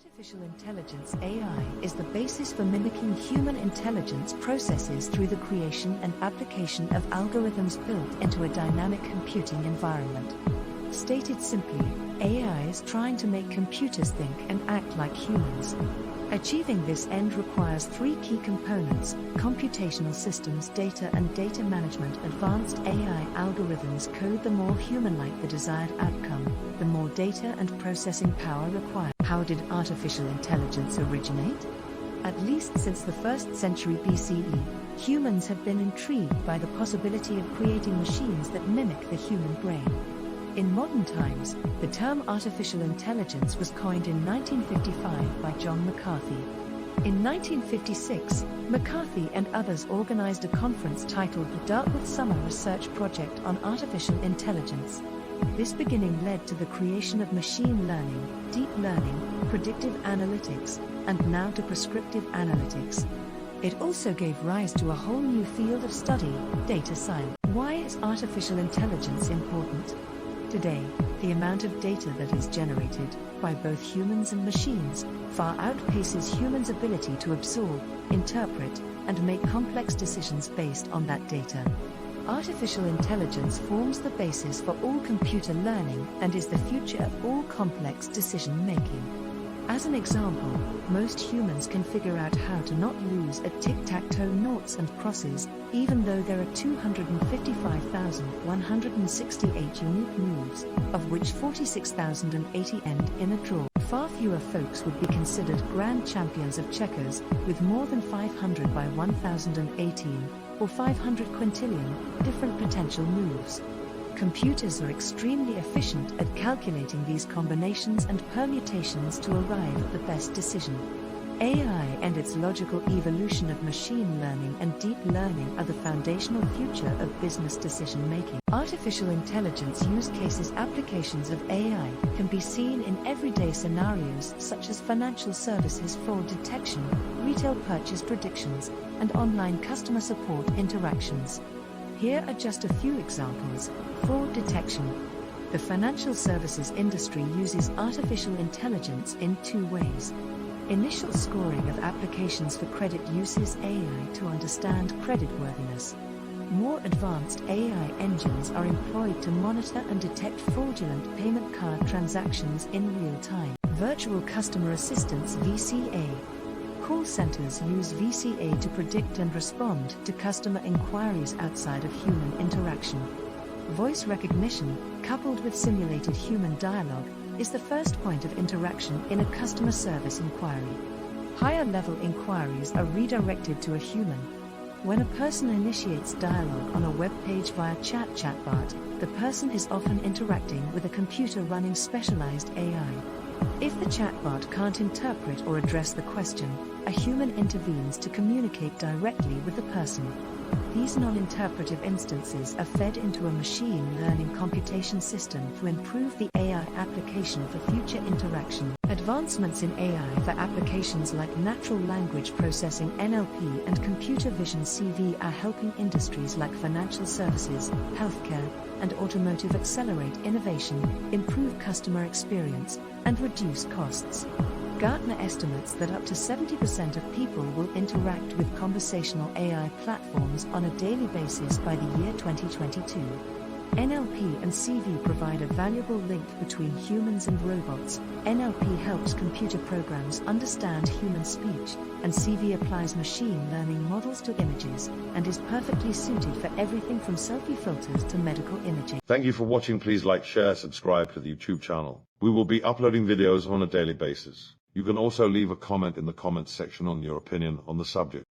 Artificial intelligence (AI) is the basis for mimicking human intelligence processes through the creation and application of algorithms built into a dynamic computing environment. Stated simply, AI is trying to make computers think and act like humans. Achieving this end requires three key components: computational systems, data and data management. Advanced AI algorithms code the more human-like the desired outcome, the more data and processing power required. How did artificial intelligence originate? At least since the 1st century BCE, humans have been intrigued by the possibility of creating machines that mimic the human brain. In modern times, the term artificial intelligence was coined in 1955 by John McCarthy. In 1956, McCarthy and others organized a conference titled the Dartmouth Summer Research Project on Artificial Intelligence. This beginning led to the creation of machine learning, deep learning, predictive analytics, and now to prescriptive analytics. It also gave rise to a whole new field of study, data science. Why is artificial intelligence important? Today, the amount of data that is generated, by both humans and machines, far outpaces humans' ability to absorb, interpret, and make complex decisions based on that data. Artificial intelligence forms the basis for all computer learning and is the future of all complex decision-making. As an example, most humans can figure out how to not lose at tic-tac-toe noughts and crosses, even though there are 255,168 unique moves, of which 46,080 end in a draw. Far fewer folks would be considered grand champions of checkers, with more than 500 by 1018, or 500 quintillion, different potential moves. Computers are extremely efficient at calculating these combinations and permutations to arrive at the best decision. AI and its logical evolution of machine learning and deep learning are the foundational future of business decision-making. Artificial intelligence use cases. Applications of AI can be seen in everyday scenarios such as financial services fraud detection, retail purchase predictions, and online customer support interactions. Here are just a few examples. Fraud detection. The financial services industry uses artificial intelligence in two ways. Initial scoring of applications for credit uses AI to understand creditworthiness. More advanced AI engines are employed to monitor and detect fraudulent payment card transactions in real time. Virtual customer assistance (VCA). Call centers use VCA to predict and respond to customer inquiries outside of human interaction. Voice recognition, coupled with simulated human dialogue, is the first point of interaction in a customer service inquiry. Higher-level inquiries are redirected to a human. When a person initiates dialogue on a web page via chatbot, the person is often interacting with a computer running specialized AI. If the chatbot can't interpret or address the question, a human intervenes to communicate directly with the person. These non-interpretive instances are fed into a machine learning computation system to improve the AI application for future interaction. Advancements in AI for applications like natural language processing (NLP) and computer vision (CV) are helping industries like financial services, healthcare, and automotive accelerate innovation, improve customer experience, and reduce costs. Gartner estimates that up to 70% of people will interact with conversational AI platforms on a daily basis by the year 2022. NLP and CV provide a valuable link between humans and robots. NLP helps computer programs understand human speech, and CV applies machine learning models to images, and is perfectly suited for everything from selfie filters to medical imaging. Thank you for watching. Please like, share, subscribe to the YouTube channel. We will be uploading videos on a daily basis. You can also leave a comment in the comments section on your opinion on the subject.